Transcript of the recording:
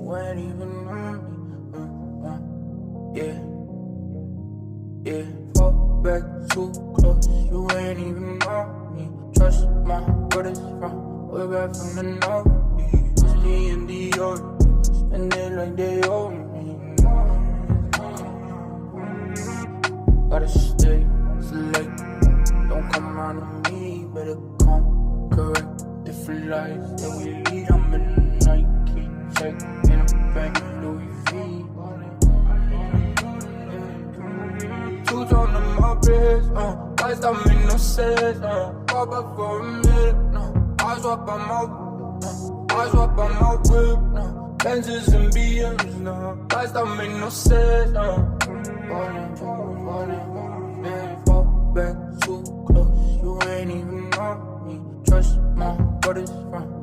you ain't even on me. Yeah, fall back too close, you ain't even on me. Trust my brothers from way back from the north. Whiskey and Dior, spend it like they owe me. Gotta stay select, don't come around to me, better come correct. Different lives that we lead, I'm in the Nike check, in a bag of Louis V. Two tone on my wrist, lights don't make no sense, pop up for a minute, I swap on my whip, Benzes and BMs, lights don't make no sense, man, fall back too close, you ain't even on me. Trust my brothers from